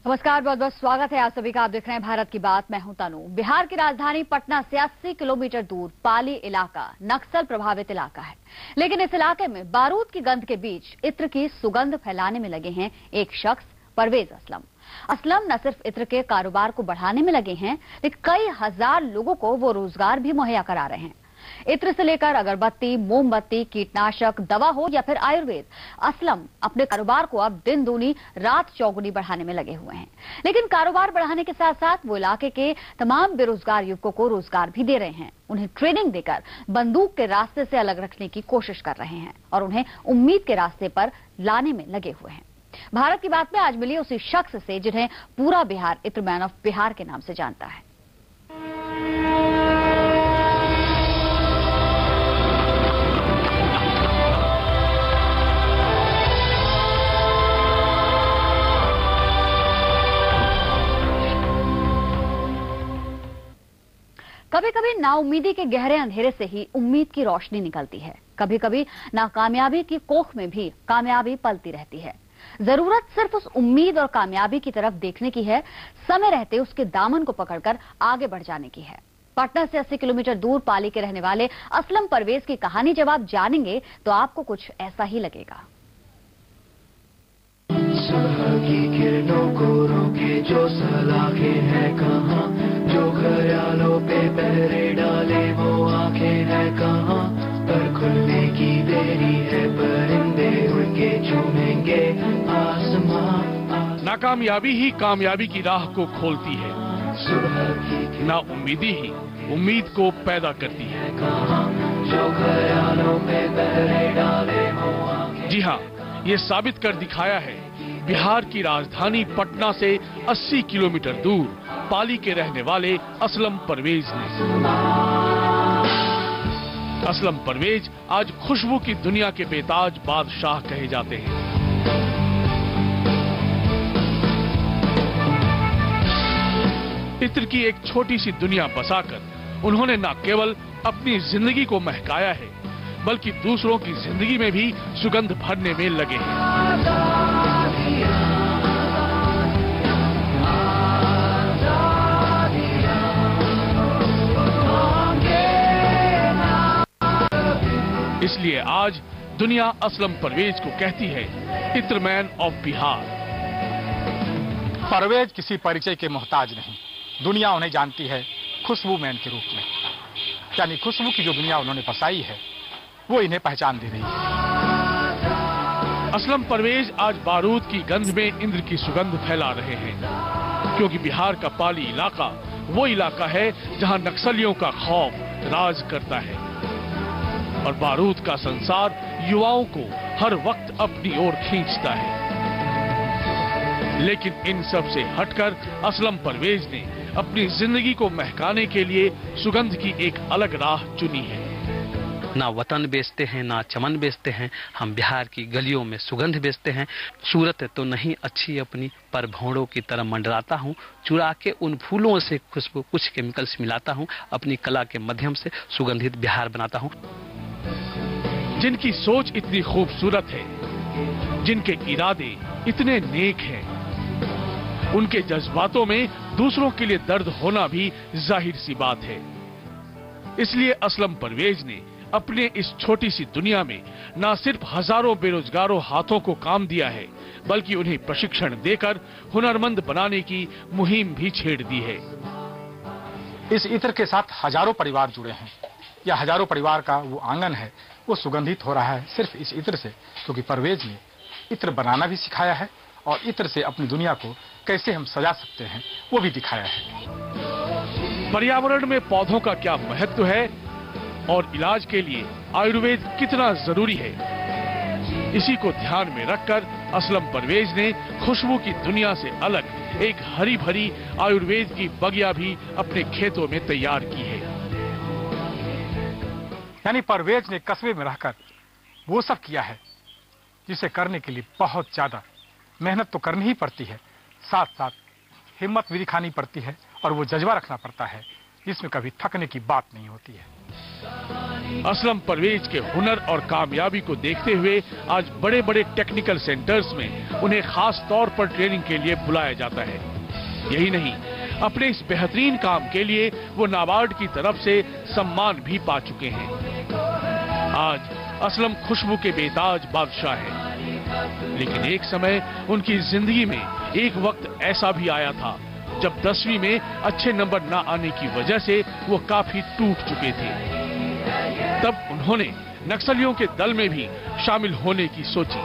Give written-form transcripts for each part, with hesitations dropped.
नमस्कार, बहुत बहुत स्वागत है आप सभी का। आप देख रहे हैं भारत की बात। मैं हूं तनु। बिहार की राजधानी पटना से 80 किलोमीटर दूर पाली इलाका नक्सल प्रभावित इलाका है, लेकिन इस इलाके में बारूद की गंध के बीच इत्र की सुगंध फैलाने में लगे हैं एक शख्स, परवेज असलम। असलम न सिर्फ इत्र के कारोबार को बढ़ाने में लगे हैं, लेकिन कई हजार लोगों को वो रोजगार भी मुहैया करा रहे हैं। इत्र से लेकर अगरबत्ती, मोमबत्ती, कीटनाशक, दवा हो या फिर आयुर्वेद, असलम अपने कारोबार को अब दिन दूनी रात चौगुनी बढ़ाने में लगे हुए हैं। लेकिन कारोबार बढ़ाने के साथ साथ वो इलाके के तमाम बेरोजगार युवकों को रोजगार भी दे रहे हैं। उन्हें ट्रेनिंग देकर बंदूक के रास्ते से अलग रखने की कोशिश कर रहे हैं और उन्हें उम्मीद के रास्ते पर लाने में लगे हुए हैं। भारत की बात में आज मिली उसी शख्स से जिन्हें पूरा बिहार इत्र मैन ऑफ बिहार के नाम से जानता है। कभी कभी नाउम्मीदी के गहरे अंधेरे से ही उम्मीद की रोशनी निकलती है। कभी कभी नाकामयाबी की कोख में भी कामयाबी पलती रहती है। जरूरत सिर्फ उस उम्मीद और कामयाबी की तरफ देखने की है, समय रहते उसके दामन को पकड़कर आगे बढ़ जाने की है। पटना से 80 किलोमीटर दूर पाली के रहने वाले असलम परवेज की कहानी जब आप जानेंगे तो आपको कुछ ऐसा ही लगेगा। की किरणों को रोके जो सलाखे हैं कहाँ, जो ख्यालों पे पहरे डाले वो आंखें हैं कहाँ, पर खुलने की देरी है, परिंदे उनके झूमेंगे आसमां। नाकामयाबी ही कामयाबी की राह को खोलती है, सुबह की ना उम्मीदी ही उम्मीद को पैदा करती है। कहाँ, जो ख्यालों पे पहरे डाले वो आंखें। जी हाँ, ये साबित कर दिखाया है बिहार की राजधानी पटना से 80 किलोमीटर दूर पाली के रहने वाले असलम परवेज ने। असलम परवेज आज खुशबू की दुनिया के बेताज बादशाह कहे जाते हैं। इत्र की एक छोटी सी दुनिया बसाकर उन्होंने न केवल अपनी जिंदगी को महकाया है, बल्कि दूसरों की जिंदगी में भी सुगंध भरने में लगे हैं। इसलिए आज दुनिया असलम परवेज को कहती है इत्र मैन ऑफ बिहार। परवेज किसी परिचय के मोहताज नहीं, दुनिया उन्हें जानती है खुशबू मैन के रूप में। यानी खुशबू की जो दुनिया उन्होंने बसाई है वो इन्हें पहचान दे रही है। असलम परवेज आज बारूद की गंध में इंद्र की सुगंध फैला रहे हैं, क्योंकि बिहार का पाली इलाका वो इलाका है जहां नक्सलियों का खौफ राज करता है और बारूद का संसार युवाओं को हर वक्त अपनी ओर खींचता है। लेकिन इन सब से हटकर असलम परवेज ने अपनी जिंदगी को महकाने के लिए सुगंध की एक अलग राह चुनी है। ना वतन बेचते हैं, ना चमन बेचते हैं, हम बिहार की गलियों में सुगंध बेचते हैं। सूरत तो नहीं अच्छी अपनी, पर भौरों की तरह मंडराता हूँ। चुरा के उन फूलों से खुशबू कुछ केमिकल्स मिलाता हूँ, अपनी कला के माध्यम से सुगंधित बिहार बनाता हूँ। जिनकी सोच इतनी खूबसूरत है, जिनके इरादे इतने नेक हैं, उनके जज्बातों में दूसरों के लिए दर्द होना भी जाहिर सी बात है। इसलिए असलम परवेज ने अपने इस छोटी सी दुनिया में न सिर्फ हजारों बेरोजगारों हाथों को काम दिया है, बल्कि उन्हें प्रशिक्षण देकर हुनरमंद बनाने की मुहिम भी छेड़ दी है। इस इत्र के साथ हजारों परिवार जुड़े हैं, या हजारों परिवार का वो आंगन है वो सुगंधित हो रहा है सिर्फ इस इत्र से, क्योंकि परवेज ने इत्र बनाना भी सिखाया है और इत्र से अपनी दुनिया को कैसे हम सजा सकते हैं वो भी दिखाया है। पर्यावरण में पौधों का क्या महत्व है और इलाज के लिए आयुर्वेद कितना जरूरी है, इसी को ध्यान में रखकर असलम परवेज ने खुशबू की दुनिया से अलग एक हरी भरी आयुर्वेद की बगिया भी अपने खेतों में तैयार की है। यानी परवेज ने कस्बे में रहकर वो सब किया है जिसे करने के लिए बहुत ज्यादा मेहनत तो करनी ही पड़ती है, साथ साथ हिम्मत भी दिखानी पड़ती है और वो जज्बा रखना पड़ता है इसमें कभी थकने की बात नहीं होती है। असलम परवेज के हुनर और कामयाबी को देखते हुए आज बड़े बड़े टेक्निकल सेंटर्स में उन्हें खास तौर पर ट्रेनिंग के लिए बुलाया जाता है। यही नहीं, अपने इस बेहतरीन काम के लिए वो नाबार्ड की तरफ से सम्मान भी पा चुके हैं। आज असलम खुशबू के बेताज बादशाह हैं, लेकिन एक समय उनकी जिंदगी में एक वक्त ऐसा भी आया था जब 10वीं में अच्छे नंबर न आने की वजह से वो काफी टूट चुके थे। तब उन्होंने नक्सलियों के दल में भी शामिल होने की सोची,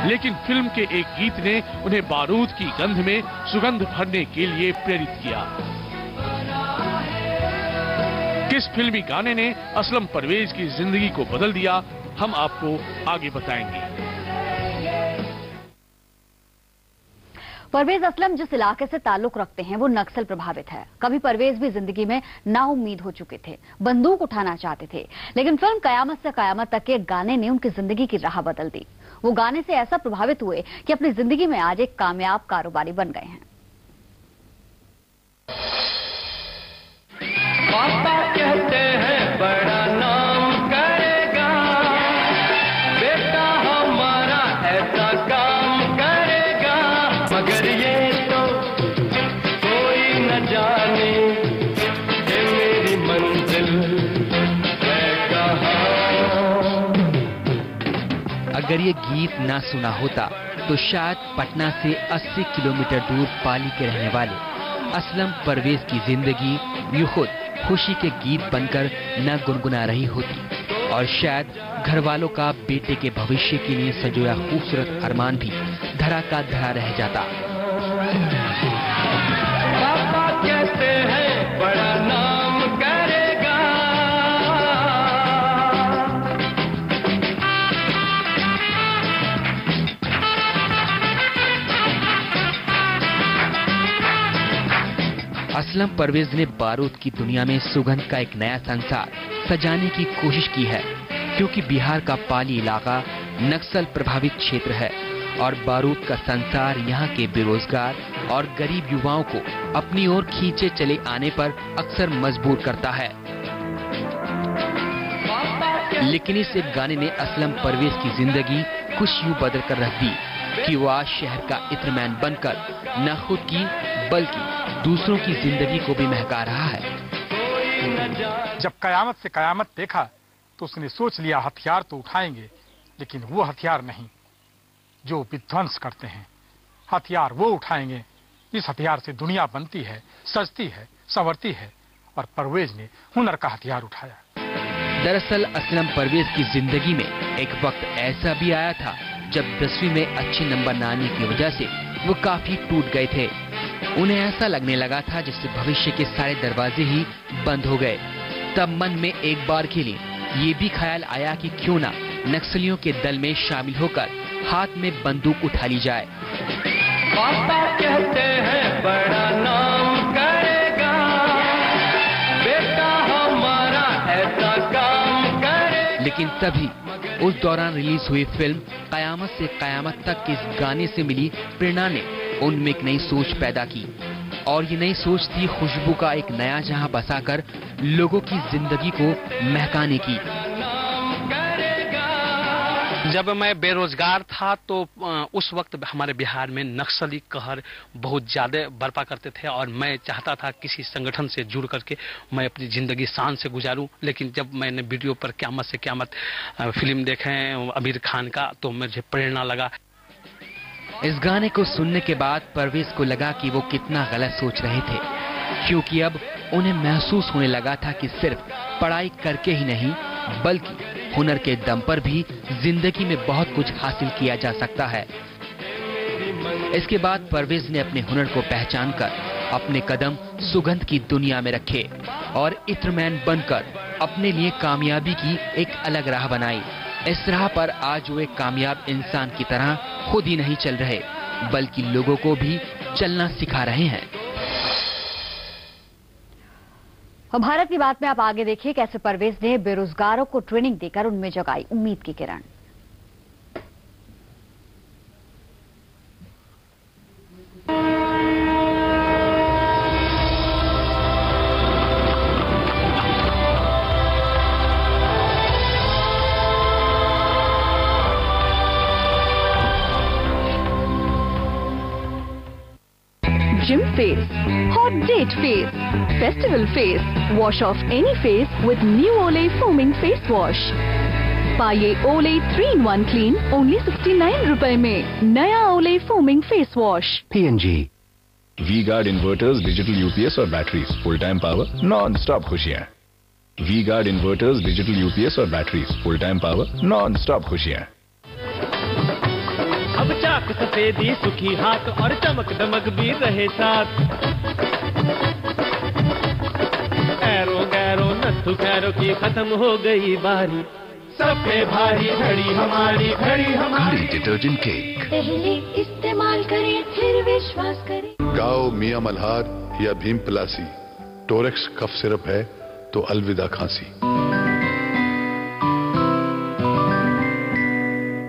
लेकिन फिल्म के एक गीत ने उन्हें बारूद की गंध में सुगंध भरने के लिए प्रेरित किया। किस फिल्मी गाने ने असलम परवेज की जिंदगी को बदल दिया, हम आपको आगे बताएंगे। परवेज असलम जिस इलाके से ताल्लुक रखते हैं वो नक्सल प्रभावित है। कभी परवेज भी जिंदगी में नाउम्मीद हो चुके थे, बंदूक उठाना चाहते थे, लेकिन फिल्म कयामत से कयामत तक के गाने ने उनकी जिंदगी की राह बदल दी। वो गाने से ऐसा प्रभावित हुए कि अपनी जिंदगी में आज एक कामयाब कारोबारी बन गए हैं। पापा कहते हैं बड़ा नाम करेगा, बेटा हमारा ऐसा काम करेगा, मगर ये तो कोई न जाने कि मेरी मंजिल है कहाँ। अगर ये गीत ना सुना होता तो शायद पटना से 80 किलोमीटर दूर पाली के रहने वाले असलम परवेज की जिंदगी यूं खुद खुशी के गीत बनकर न गुनगुना रही होती, और शायद घर वालों का बेटे के भविष्य के लिए सजोया खूबसूरत अरमान भी धरा का धरा रह जाता। पापा कहते हैं बड़ा नाम करेगा। असलम परवेज ने बारूद की दुनिया में सुगंध का एक नया संसार सजाने की कोशिश की है, क्योंकि बिहार का पाली इलाका नक्सल प्रभावित क्षेत्र है और बारूद का संसार यहाँ के बेरोजगार और गरीब युवाओं को अपनी ओर खींचे चले आने पर अक्सर मजबूर करता है। लेकिन इस एक गाने ने असलम परवेज की जिंदगी कुछ यूं बदल कर रख दी कि वो आज शहर का इत्रमैन बनकर न खुद की बल्कि दूसरों की जिंदगी को भी महका रहा है। जब कयामत से कयामत देखा तो उसने सोच लिया हथियार तो उठाएंगे, लेकिन वो हथियार नहीं जो विध्वंस करते हैं। हथियार वो उठाएंगे, इस हथियार से दुनिया बनती है, सजती है, संवरती है, और परवेज ने हुनर का हथियार उठाया। दरअसल असलम परवेज की जिंदगी में एक वक्त ऐसा भी आया था जब 10वीं में अच्छे नंबर न आने की वजह से वो काफी टूट गए थे। उन्हें ऐसा लगने लगा था जैसे भविष्य के सारे दरवाजे ही बंद हो गए। तब मन में एक बार के लिए ये भी ख्याल आया कि क्यों ना नक्सलियों के दल में शामिल होकर हाथ में बंदूक उठा ली जाए। पापा कहते हैं बड़ा नाम करेगा, बेटा हमारा ऐसा काम करे। लेकिन तभी उस दौरान रिलीज हुई फिल्म कयामत से कयामत तक के इस गाने से मिली प्रेरणा ने उनमें एक नई सोच पैदा की, और ये नई सोच थी खुशबू का एक नया जहां बसाकर लोगों की जिंदगी को महकाने की। जब मैं बेरोजगार था तो उस वक्त हमारे बिहार में नक्सली कहर बहुत ज्यादा बर्पा करते थे, और मैं चाहता था किसी संगठन से जुड़ करके मैं अपनी जिंदगी शान से गुजारूं। लेकिन जब मैंने वीडियो पर क़यामत से क़यामत फिल्म देखे आमिर खान का, तो मुझे प्रेरणा लगा। इस गाने को सुनने के बाद परवेज को लगा कि वो कितना गलत सोच रहे थे, क्योंकि अब उन्हें महसूस होने लगा था कि सिर्फ पढ़ाई करके ही नहीं बल्कि हुनर के दम पर भी जिंदगी में बहुत कुछ हासिल किया जा सकता है। इसके बाद परवेज ने अपने हुनर को पहचान कर अपने कदम सुगंध की दुनिया में रखे और इत्रमैन बनकर अपने लिए कामयाबी की एक अलग राह बनाई। इस राह पर आज वो एक कामयाब इंसान की तरह खुद ही नहीं चल रहे बल्कि लोगों को भी चलना सिखा रहे हैं। और भारत की बात में आप आगे देखिए कैसे परवेज ने बेरोजगारों को ट्रेनिंग देकर उनमें जगाई उम्मीद की किरण। gym face, hot date face, festival face. Wash off any face with new Olay foaming face wash. पाइए Olay 3-in-1 clean only 69 रुपए में। नया Olay foaming face wash। P&G। V-Guard inverters, digital UPS और batteries, full time power, non stop खुशियाँ। V-Guard inverters, digital UPS और batteries, full time power, non stop खुशियाँ। अब चाक सफेदी, सुखी हाथ और चमक दमक भी रहे साथ। एरो गैरो नत्थु खैरो की खत्म हो गई बारी, सब पे भारी घड़ी हमारी, घड़ी हमारी। डिटर्जेंट केक, पहले इस्तेमाल करें फिर विश्वास करें। गाओ मियां मल्हार या भीम प्लासी, टोरेक्स कफ सिरप है तो अलविदा खांसी।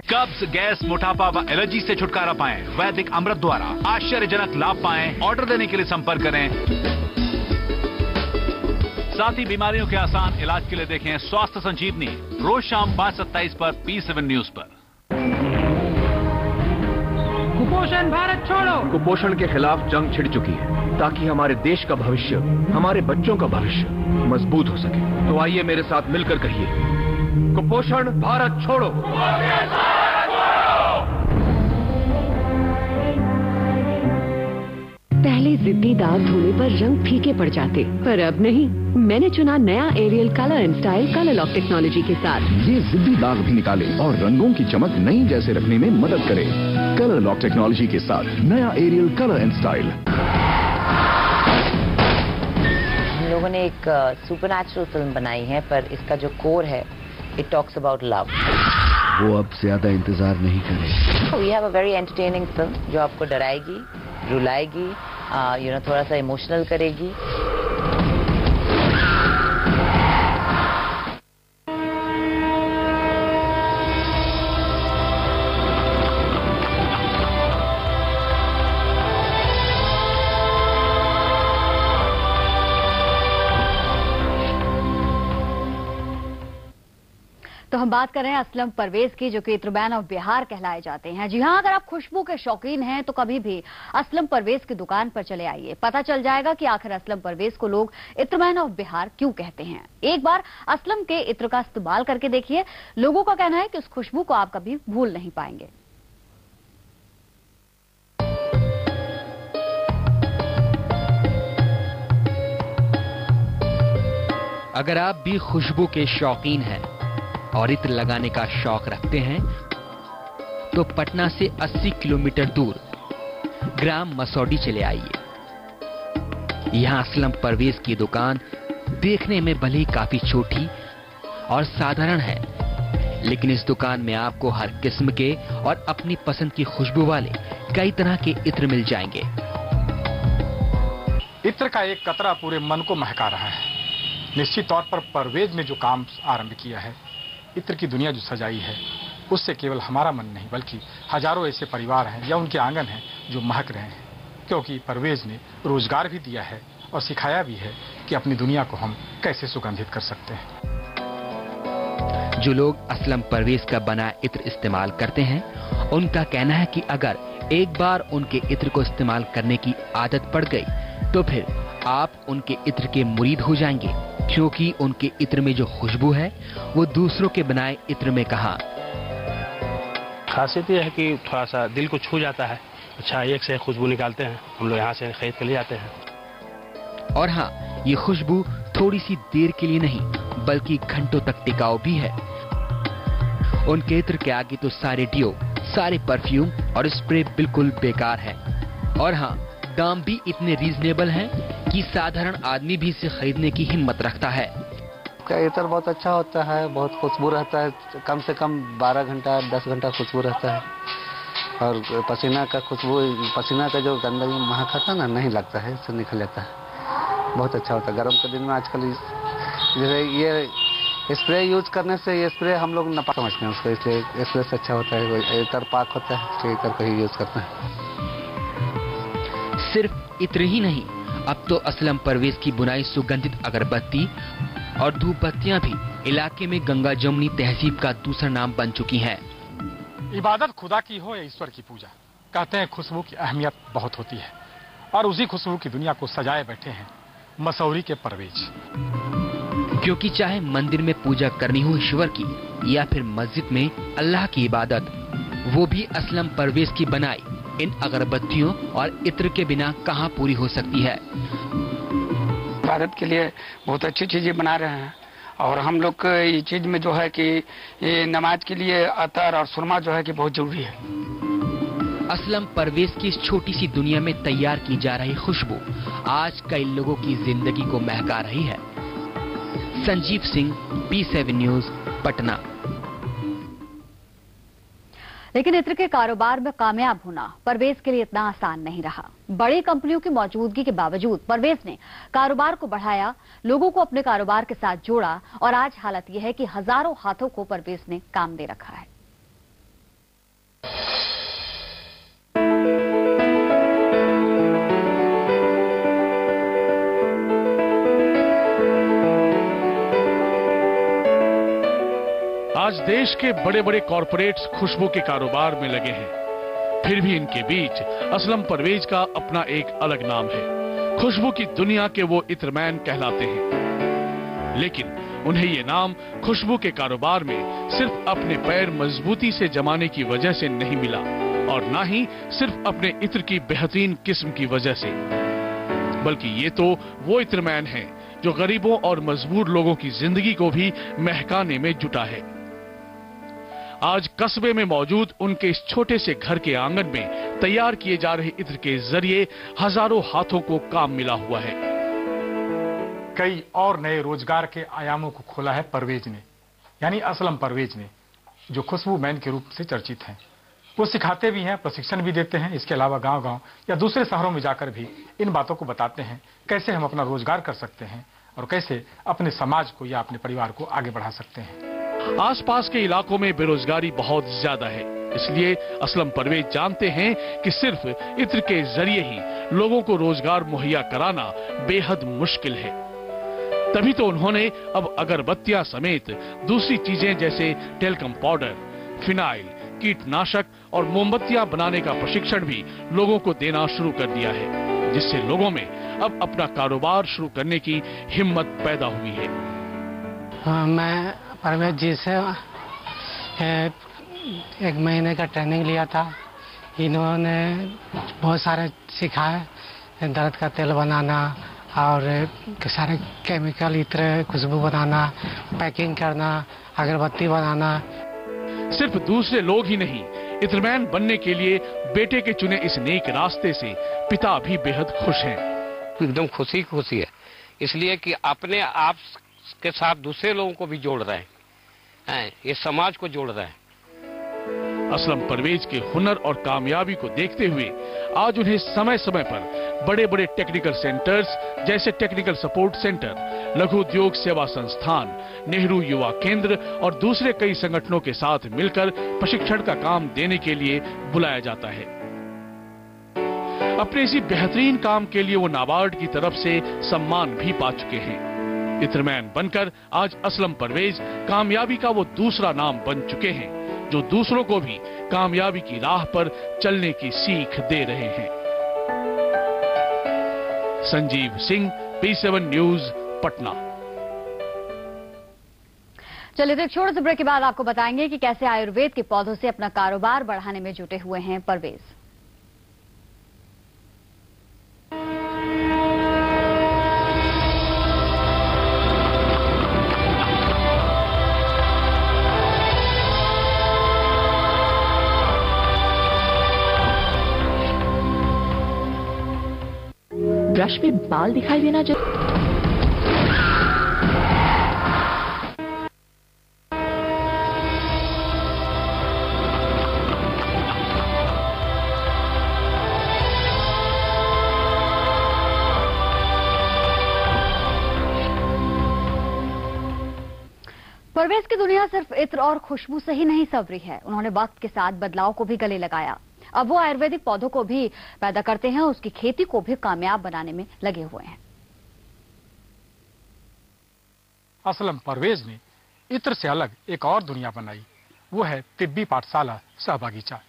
कब्ज, गैस, मोटापा व एलर्जी से छुटकारा पाएं वैदिक अमृत द्वारा। आश्चर्यजनक लाभ पाएं। ऑर्डर देने के लिए संपर्क करें। साथ ही बीमारियों के आसान इलाज के लिए देखें स्वास्थ्य संजीवनी, रोज शाम 5:27 पर P7 न्यूज पर। कुपोषण भारत छोड़ो। कुपोषण के खिलाफ जंग छिड़ चुकी है ताकि हमारे देश का भविष्य, हमारे बच्चों का भविष्य मजबूत हो सके। तो आइए मेरे साथ मिलकर कहिए, कुपोषण भारत छोड़ो। पहले जिद्दी दाग धोने पर रंग फीके पड़ जाते, पर अब नहीं। मैंने चुना नया Ariel colour and style colour lock technology के साथ। ये जिद्दी दाग भी निकाले और रंगों की चमक नई जैसे रखने में मदद करे। कलर लॉक टेक्नोलॉजी के साथ नया एरियल कलर एंड स्टाइल। हम लोगों ने एक सुपरनैचुरल फिल्म बनाई है, पर इसका जो कोर है, इट टॉक्स अबाउट लव। वो अब ज्यादा इंतजार नहीं करे। We have a very entertaining film जो आपको डराएगी, रुलाएगी, थोड़ा सा इमोशनल करेगी। तो हम बात कर रहे हैं असलम परवेज की, जो कि इत्रमैन ऑफ बिहार कहलाए जाते हैं। जी हां, अगर आप खुशबू के शौकीन हैं तो कभी भी असलम परवेज की दुकान पर चले आइए। पता चल जाएगा कि आखिर असलम परवेज को लोग इत्रमैन ऑफ बिहार क्यों कहते हैं। एक बार असलम के इत्र का इस्तेमाल करके देखिए। लोगों का कहना है कि उस खुशबू को आप कभी भूल नहीं पाएंगे। अगर आप भी खुशबू के शौकीन हैं और इत्र लगाने का शौक रखते हैं तो पटना से 80 किलोमीटर दूर ग्राम मसौडी चले आइए। यहां असलम परवेज की दुकान देखने में भले ही काफी छोटी और साधारण है, लेकिन इस दुकान में आपको हर किस्म के और अपनी पसंद की खुशबू वाले कई तरह के इत्र मिल जाएंगे। इत्र का एक कतरा पूरे मन को महका रहा है। निश्चित तौर पर परवेज ने जो काम आरंभ किया है, इत्र की दुनिया जो सजाई है, उससे केवल हमारा मन नहीं बल्कि हजारों ऐसे परिवार हैं या उनके आंगन हैं जो महक रहे हैं, क्योंकि परवेज ने रोजगार भी दिया है और सिखाया भी है कि अपनी दुनिया को हम कैसे सुगंधित कर सकते हैं। जो लोग असलम परवेज का बना इत्र इस्तेमाल करते हैं, उनका कहना है कि अगर एक बार उनके इत्र को इस्तेमाल करने की आदत पड़ गई तो फिर आप उनके इत्र के मुरीद हो जाएंगे, क्योंकि उनके इत्र में जो खुशबू है वो दूसरों के बनाए इत्र में कहाँ। खासियत यह है कि थोड़ा सा दिल को छू जाता है। अच्छा, एक से खुशबू निकालते हैं हम लोग, यहाँ से खरीद के ले जाते हैं। और हाँ, ये खुशबू थोड़ी सी देर के लिए नहीं बल्कि घंटों तक टिकाऊ भी है। उनके इत्र के आगे तो सारे डियो, सारे परफ्यूम और स्प्रे बिल्कुल बेकार है। और हाँ, दाम भी इतने रीजनेबल हैं कि साधारण आदमी भी इसे खरीदने की हिम्मत रखता है। का इत्र बहुत अच्छा होता है, बहुत खुशबू रहता है, कम से कम 12 घंटा 10 घंटा खुशबू रहता है। और पसीना का खुशबू, पसीना का जो गंदगी महक आता है ना, नहीं लगता है, इससे निकल जाता है। बहुत अच्छा होता है। गर्म के दिन में आजकल जैसे ये स्प्रे यूज करने से, ये स्प्रे हम लोग नापाक समझते हैं उसको, इसलिए स्प्रे से अच्छा होता है। इत्र पाक होता है, इसलिए इत्र को ही यूज करते हैं। सिर्फ इत्र ही नहीं, अब तो असलम परवेज की बुनाई सुगंधित अगरबत्ती और धूप बत्तियां भी इलाके में गंगा जमुनी तहजीब का दूसरा नाम बन चुकी हैं। इबादत खुदा की हो या ईश्वर की पूजा, कहते हैं खुशबू की अहमियत बहुत होती है और उसी खुशबू की दुनिया को सजाए बैठे हैं मसौरी के परवेज। क्योंकि चाहे मंदिर में पूजा करनी हो ईश्वर की या फिर मस्जिद में अल्लाह की इबादत, वो भी असलम परवेज की बनाई इन अगरबत्तियों और इत्र के बिना कहाँ पूरी हो सकती है। भारत के लिए बहुत अच्छी चीजें बना रहे हैं और हम लोग ये चीज में जो है कि ये नमाज के लिए अतर और सुरमा जो है कि बहुत जरूरी है। असलम परवेज की इस छोटी सी दुनिया में तैयार की जा रही खुशबू आज कई लोगों की जिंदगी को महका रही है। Sanjeev Singh, P7 news, Patna. लेकिन इत्र के कारोबार में कामयाब होना परवेज के लिए इतना आसान नहीं रहा। बड़ी कंपनियों की मौजूदगी के बावजूद परवेज ने कारोबार को बढ़ाया, लोगों को अपने कारोबार के साथ जोड़ा और आज हालत यह है कि हजारों हाथों को परवेज ने काम दे रखा है। आज देश के बड़े बड़े कॉरपोरेट्स खुशबू के कारोबार में लगे हैं, फिर भी इनके बीच असलम परवेज का अपना एक अलग नाम है। खुशबू की दुनिया के वो इत्रमैन कहलाते हैं, लेकिन उन्हें ये नाम खुशबू के कारोबार में सिर्फ अपने पैर मजबूती से जमाने की वजह से नहीं मिला और ना ही सिर्फ अपने इत्र की बेहतरीन किस्म की वजह से, बल्कि ये तो वो इत्रमैन है जो गरीबों और मजबूर लोगों की जिंदगी को भी महकाने में जुटा है। आज कस्बे में मौजूद उनके इस छोटे से घर के आंगन में तैयार किए जा रहे इत्र के जरिए हजारों हाथों को काम मिला हुआ है। कई और नए रोजगार के आयामों को खोला है परवेज ने, यानी असलम परवेज ने, जो खुशबू मैन के रूप से चर्चित हैं। वो सिखाते भी हैं, प्रशिक्षण भी देते हैं। इसके अलावा गांव-गांव या दूसरे शहरों में जाकर भी इन बातों को बताते हैं, कैसे हम अपना रोजगार कर सकते हैं और कैसे अपने समाज को या अपने परिवार को आगे बढ़ा सकते हैं। आसपास के इलाकों में बेरोजगारी बहुत ज्यादा है, इसलिए असलम परवेज जानते हैं कि सिर्फ इत्र के जरिए ही लोगों को रोजगार मुहैया कराना बेहद मुश्किल है। तभी तो उन्होंने अब अगरबत्तियां समेत दूसरी चीजें जैसे टेल्कम पाउडर, फिनाइल, कीटनाशक और मोमबत्तियां बनाने का प्रशिक्षण भी लोगों को देना शुरू कर दिया है, जिससे लोगों में अब अपना कारोबार शुरू करने की हिम्मत पैदा हुई है। मैं परवेज जी से 1 महीने का ट्रेनिंग लिया था। इन्होंने बहुत सारे सिखाए, दर्द का तेल बनाना और सारे केमिकल इत्र, खुशबू बनाना, पैकिंग करना, अगरबत्ती बनाना। सिर्फ दूसरे लोग ही नहीं, इत्रमैन बनने के लिए बेटे के चुने इस नेक रास्ते से पिता भी बेहद खुश हैं। एकदम खुशी है, इसलिए कि अपने आप के साथ दूसरे लोगों को भी जोड़ रहे हैं, ये समाज को जोड़ रहे हैं। असलम परवेज के हुनर और कामयाबी को देखते हुए आज उन्हें समय समय पर बड़े बड़े टेक्निकल सेंटर्स जैसे टेक्निकल सपोर्ट सेंटर, लघु उद्योग सेवा संस्थान, नेहरू युवा केंद्र और दूसरे कई संगठनों के साथ मिलकर प्रशिक्षण का काम देने के लिए बुलाया जाता है। अपने इसी बेहतरीन काम के लिए वो नाबार्ड की तरफ से सम्मान भी पा चुके हैं। इत्रमैन बनकर आज असलम परवेज कामयाबी का वो दूसरा नाम बन चुके हैं, जो दूसरों को भी कामयाबी की राह पर चलने की सीख दे रहे हैं। Sanjeev Singh, P7 news, Patna. चलिए तो एक छोटे से ब्रेक के बाद आपको बताएंगे कि कैसे आयुर्वेद के पौधों से अपना कारोबार बढ़ाने में जुटे हुए हैं परवेज। ब्रश में बाल दिखाई देना परवेज की दुनिया सिर्फ इत्र और खुशबू से ही नहीं संवरी है, उन्होंने वक्त के साथ बदलाव को भी गले लगाया। अब वो आयुर्वेदिक पौधों को भी पैदा करते हैं, उसकी खेती को भी कामयाब बनाने में लगे हुए हैं। असलम परवेज ने इत्र से अलग एक और दुनिया बनाई, वो है तिब्बी पाठशाला सहबागीचा,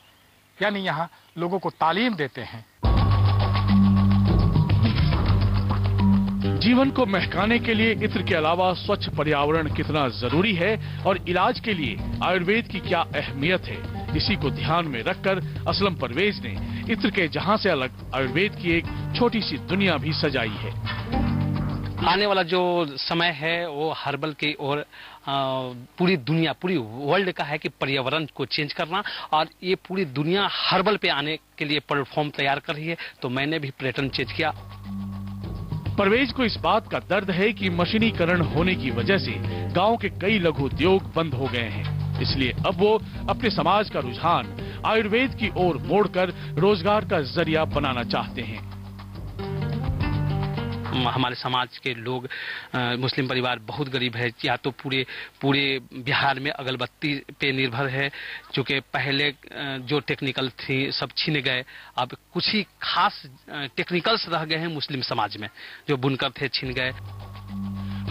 यानी यहाँ लोगों को तालीम देते हैं। जीवन को महकाने के लिए इत्र के अलावा स्वच्छ पर्यावरण कितना जरूरी है और इलाज के लिए आयुर्वेद की क्या अहमियत है, इसी को ध्यान में रखकर असलम परवेज ने इत्र के जहां से अलग आयुर्वेद की एक छोटी सी दुनिया भी सजाई है। आने वाला जो समय है वो हर्बल की और पूरी दुनिया, पूरी वर्ल्ड का है कि पर्यावरण को चेंज करना, और ये पूरी दुनिया हर्बल पे आने के लिए प्लेटफॉर्म तैयार कर रही है। तो मैंने भी पर्यटन चेंज किया। परवेज को इस बात का दर्द है कि मशीनीकरण होने की वजह से गांव के कई लघु उद्योग बंद हो गए हैं, इसलिए अब वो अपने समाज का रुझान आयुर्वेद की ओर मोड़कर रोजगार का जरिया बनाना चाहते हैं। हमारे समाज के लोग, मुस्लिम परिवार बहुत गरीब है, या तो पूरे बिहार में अगरबत्ती पे निर्भर है, क्योंकि पहले जो टेक्निकल थी सब छिन गए। अब कुछ ही खास टेक्निकल्स रह गए हैं मुस्लिम समाज में, जो बुनकर थे छिन गए।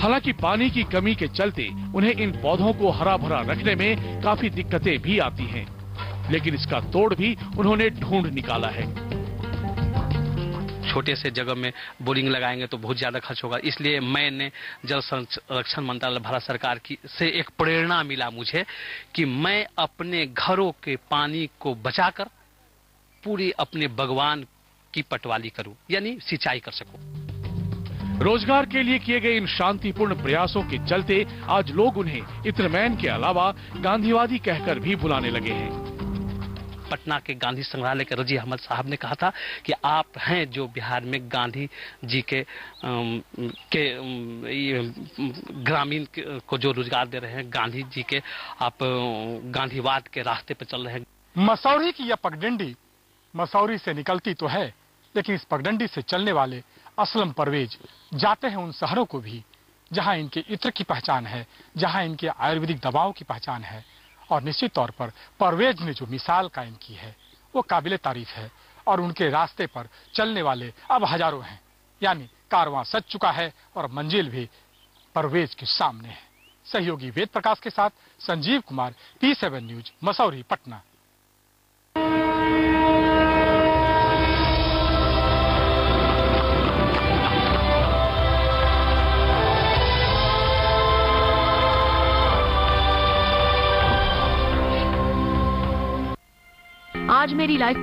हालांकि पानी की कमी के चलते उन्हें इन पौधों को हरा भरा रखने में काफी दिक्कतें भी आती हैं, लेकिन इसका तोड़ भी उन्होंने ढूंढ निकाला है। छोटे से जगह में बोरिंग लगाएंगे तो बहुत ज्यादा खर्च होगा, इसलिए मैंने जल संरक्षण मंत्रालय भारत सरकार की से एक प्रेरणा मिला मुझे कि मैं अपने घरों के पानी को बचाकर पूरी अपने बागवान की पटवारी करूं, यानी सिंचाई कर सकूं। रोजगार के लिए किए गए इन शांतिपूर्ण प्रयासों के चलते आज लोग उन्हें इत्रमैन के अलावा गांधीवादी कहकर भी बुलाने लगे हैं। पटना के गांधी संग्रहालय के रजी अहमद साहब ने कहा था कि आप हैं जो बिहार में गांधी जी के ग्रामीण को जो रोजगार दे रहे हैं, गांधी जी के आप गांधीवाद के रास्ते पर चल रहे हैं। मसौरी की यह पगडंडी मसौरी से निकलती तो है, लेकिन इस पगडंडी से चलने वाले असलम परवेज जाते हैं उन शहरों को भी जहां इनके इत्र की पहचान है, जहां इनके आयुर्वेदिक दवाओं की पहचान है। और निश्चित तौर पर परवेज ने जो मिसाल कायम की है वो काबिले तारीफ है, और उनके रास्ते पर चलने वाले अब हजारों हैं, यानी कारवां सज चुका है और मंजिल भी परवेज के सामने है। सहयोगी वेद प्रकाश के साथ संजीव कुमार, P7 न्यूज, मसौरी, पटना। आज मेरी लाइफ